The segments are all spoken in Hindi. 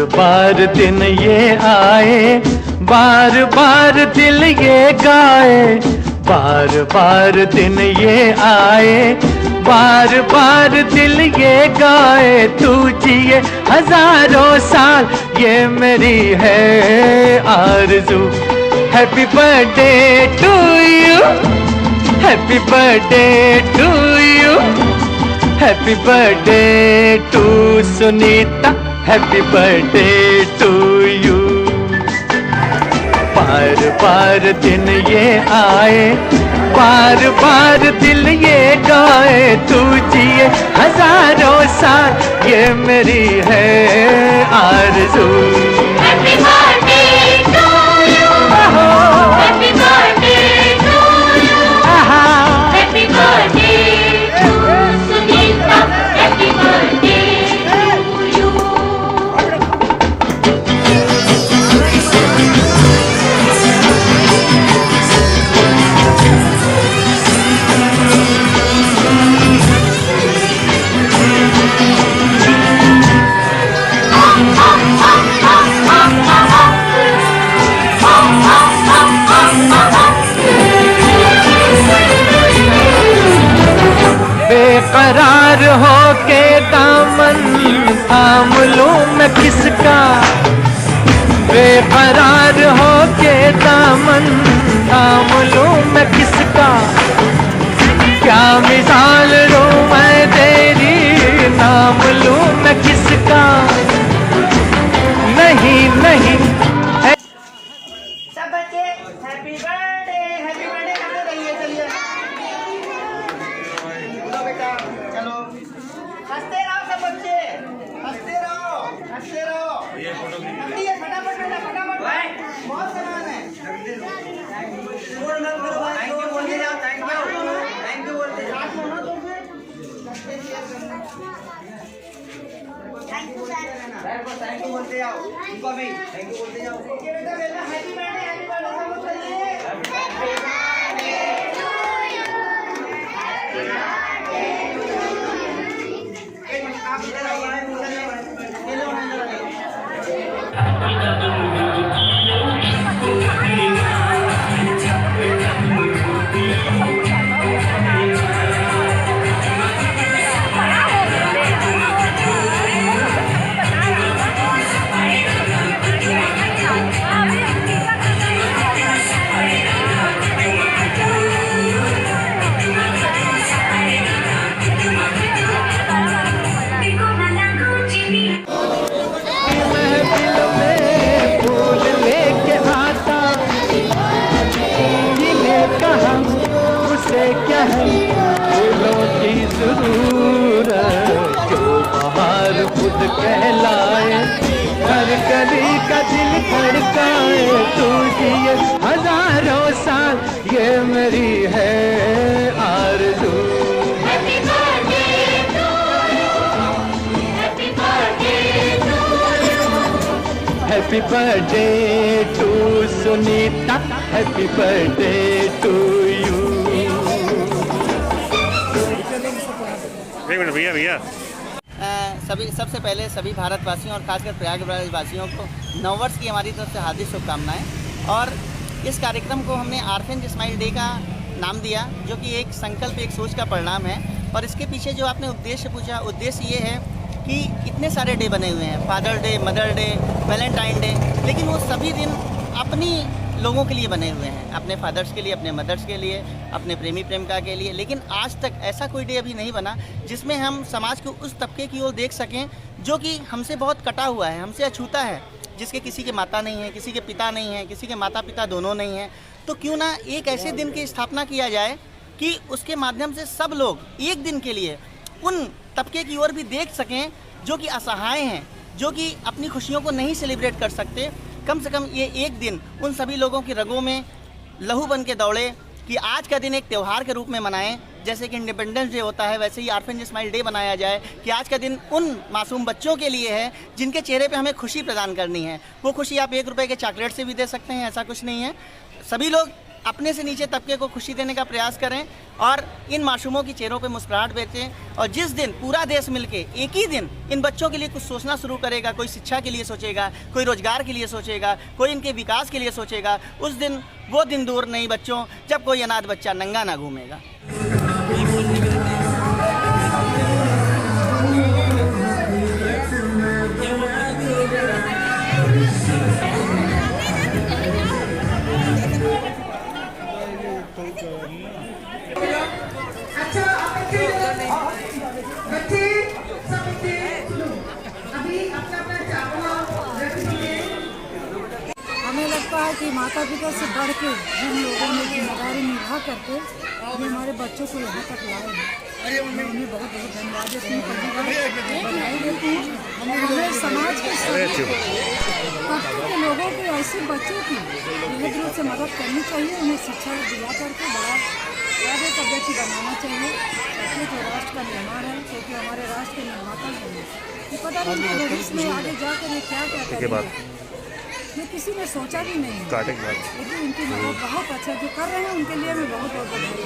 बार दिन ये आए, बार बार दिल ये गाए, बार बार दिन ये आए, बार बार दिल ये गाए। तू जिए हजारों साल, ये मेरी है आरज़ू। Happy birthday to you, happy birthday to you, happy birthday to Sunita, happy birthday to you. बार बार दिन ये आए, बार बार दिल ये गाए। तू जिए हजारों साल, ये मेरी है आरज़ू। Happy birthday to you, happy birthday to you, happy birthday to Sunita, happy birthday to you. बेकरार हो के दामन थाम लूं मैं किसका, बेकरार हो के दामन थाम लूं मैं किसका। क्या मिसाल लूं मैं तेरी, नाम लूं मैं किसका। नहीं नहीं सब बच्चे हैप्पी बर्थडे करते रहिए। चलिए बोलो बेटा, चलो हंसते रहो सब बच्चे, हंसते रहो, हंसते रहो। जल्दी है, फटाफट बेटा, फटाफट, बहुत सामान है। थैंक यू बोलते जाओ, थैंक यू बोलते जाओ। Thank you sir, thank you बोलते जाओ, उनको भी थैंक यू बोलते जाओ। ओके बेटा, बेटा हैप्पी बर्थडे, हैप्पी बर्थडे सब लोग करिए। आप इधर आओ, ये लो क्या है फूलों की जरूरत, जो बाहर खुद कहलाए, हर गली का दिल धड़काए। तू जिए हजारों साल, ये मेरी है आरज़ू। Happy birthday to you, happy birthday to you, happy birthday to Sunita, happy birthday to you. एक मिनट भैया भैया सबसे पहले सभी भारतवासियों और खासकर प्रयागराज वासियों को नववर्ष की हमारी तरफ से हार्दिक शुभकामनाएं। और इस कार्यक्रम को हमने आर्फेंज स्माइल डे का नाम दिया, जो कि एक संकल्प, एक सोच का परिणाम है। और इसके पीछे जो आपने उद्देश्य पूछा, उद्देश्य ये है कि इतने सारे डे बने हुए हैं, father day, mother day, Valentine day, लेकिन वो सभी दिन अपनी लोगों के लिए बने हुए हैं, अपने फादर्स के लिए, अपने मदर्स के लिए, अपने प्रेमी प्रेमिका के लिए। लेकिन आज तक ऐसा कोई डे अभी नहीं बना जिसमें हम समाज को उस तबके की ओर देख सकें जो कि हमसे बहुत कटा हुआ है, हमसे अछूता है, जिसके किसी के माता नहीं है, किसी के पिता नहीं है, किसी के माता पिता दोनों नहीं हैं। तो क्यों ना एक ऐसे दिन की स्थापना किया जाए कि उसके माध्यम से सब लोग एक दिन के लिए उन तबके की ओर भी देख सकें जो कि असहाय हैं, जो कि अपनी खुशियों को नहीं सेलिब्रेट कर सकते। कम से कम ये एक दिन उन सभी लोगों की रगों में लहू बन के दौड़े कि आज का दिन एक त्यौहार के रूप में मनाएं। जैसे कि इंडिपेंडेंस डे होता है, वैसे ही ऑर्फेनेज स्माइल डे बनाया जाए कि आज का दिन उन मासूम बच्चों के लिए है जिनके चेहरे पे हमें खुशी प्रदान करनी है। वो खुशी आप 1 रुपये के चॉकलेट से भी दे सकते हैं, ऐसा कुछ नहीं है। सभी लोग अपने से नीचे तबके को खुशी देने का प्रयास करें और इन मासूमों की चेहरों पे मुस्कुराहट बेचें। और जिस दिन पूरा देश मिलके एक ही दिन इन बच्चों के लिए कुछ सोचना शुरू करेगा, कोई शिक्षा के लिए सोचेगा, कोई रोजगार के लिए सोचेगा, कोई इनके विकास के लिए सोचेगा, उस दिन वो दिन दूर नहीं बच्चों जब कोई अनाथ बच्चा नंगा ना घूमेगा। हमें लगता है कि माता पिता से बढ़ के हम लोगों ने जिम्मेदारी निभा करके ये हमारे बच्चों को यहाँ तक लाए हैं। मैं उन्हें बहुत बहुत धन्यवाद देती हूँ, बधाई देती हूँ। हमें समाज के सभी तबके के लोगों के ऐसे बच्चों की यह दिल से मदद करनी चाहिए, उन्हें शिक्षा दिला करके बड़ा ज़्यादा तबियती बनाना चाहिए ताकि जो राष्ट्र का निर्माण है, क्योंकि हमारे राष्ट्र के निर्माता हैं, ये पता नहीं भविष्य में आगे जाकर ये क्या क्या करेंगे, ये किसी ने सोचा भी नहीं। लेकिन उनकी मदद बहुत अच्छा जो कर रहे हैं उनके लिए मैं बहुत बहुत बधाई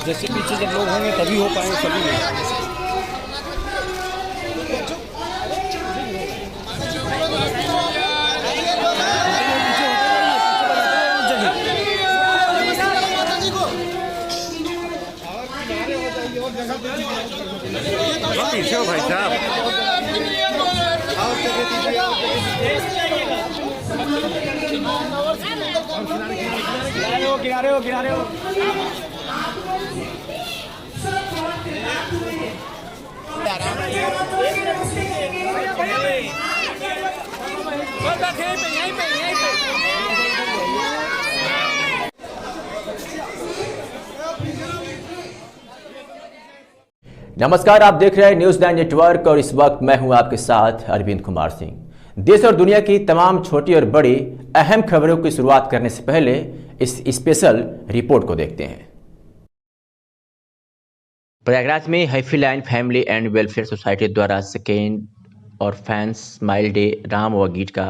जैसे पीछे जब लोग होंगे तभी हो पाएंगे सभी में। पीछे हो भाई साहब, किनारे हो किनारे हो। नमस्कार, आप देख रहे हैं न्यूज़ 9 नेटवर्क और इस वक्त मैं हूं आपके साथ अरविंद कुमार सिंह। देश और दुनिया की तमाम छोटी और बड़ी अहम खबरों की शुरुआत करने से पहले इस स्पेशल रिपोर्ट को देखते हैं। प्रयागराज में happy line family and welfare society द्वारा सेकेंड और फैंस स्माइल डे राम व गीत का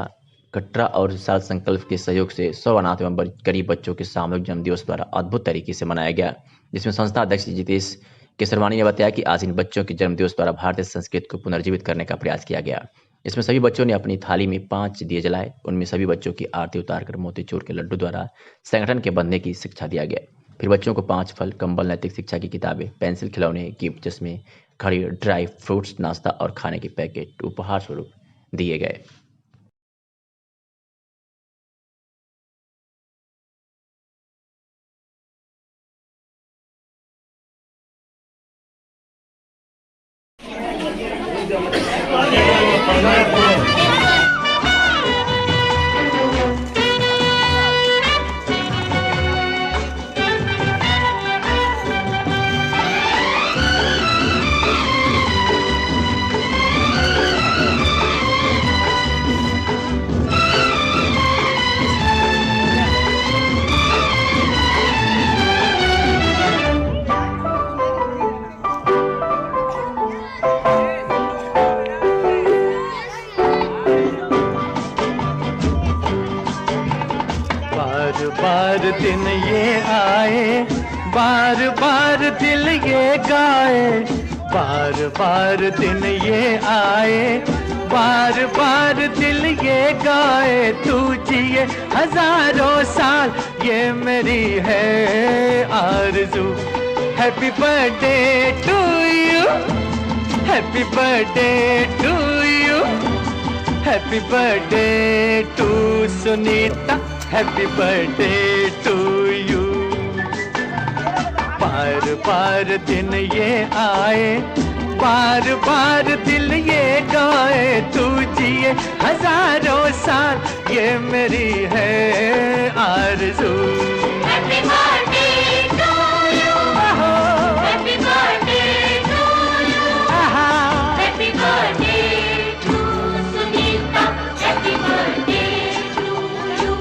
कटरा और विशाल संकल्प के सहयोग से 100 अनाथ एवं गरीब बच्चों के सामूहिक जन्मदिवस द्वारा अद्भुत तरीके से मनाया गया, जिसमें संस्था अध्यक्ष जितेश केसरवानी ने बताया कि आज इन बच्चों के जन्मदिवस द्वारा भारतीय संस्कृति को पुनर्जीवित करने का प्रयास किया गया। इसमें सभी बच्चों ने अपनी थाली में 5 दिए जलाए। उनमें सभी बच्चों की आरती उतारकर मोतीचूर के लड्डू द्वारा संगठन के बंधने की शिक्षा दिया गया। फिर बच्चों को 5 फल, कंबल, नैतिक शिक्षा की किताबें, पेंसिल, खिलौने, गिफ्ट जिसमें घड़ी, ड्राई फ्रूट्स, नाश्ता और खाने के पैकेट उपहार स्वरूप दिए गए। बार बार दिन ये आए, बार बार दिल ये गाए, बार बार दिन ये आए, बार बार दिल ये गाए, तू जिए हजारों साल ये मेरी है आरज़ू। Happy birthday to you, happy birthday to you, happy birthday to Sunita, happy birthday to you. बार बार दिन ये आए, बार बार दिल ये गाए, तू जिए हजारों साल ये मेरी है आरज़ू। Happy birthday to you. Happy birthday to you. Happy birthday to Sunita. Happy birthday to you.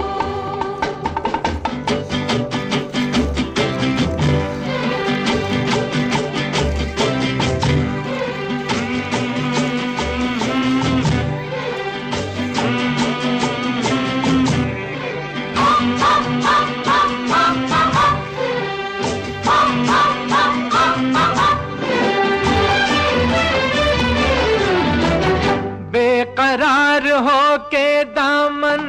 बेकरार हो के दामन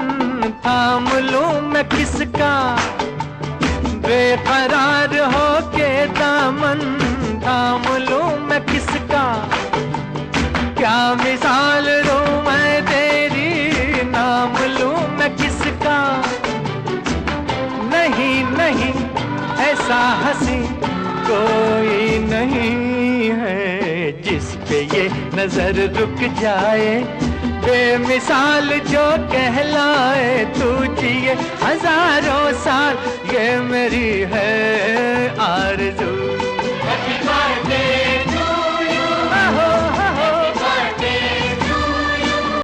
थाम लूं मैं किसका, बेकरार हो के दामन थाम लूं मैं किसका, क्या मिसाल दूं मैं तेरी, नाम लूं मैं किसका। नहीं नहीं ऐसा हंसी कोई नहीं है जिस पे ये नजर रुक जाए, बेमिसाल जो कहलाए, तू जिए हजारों साल ये मेरी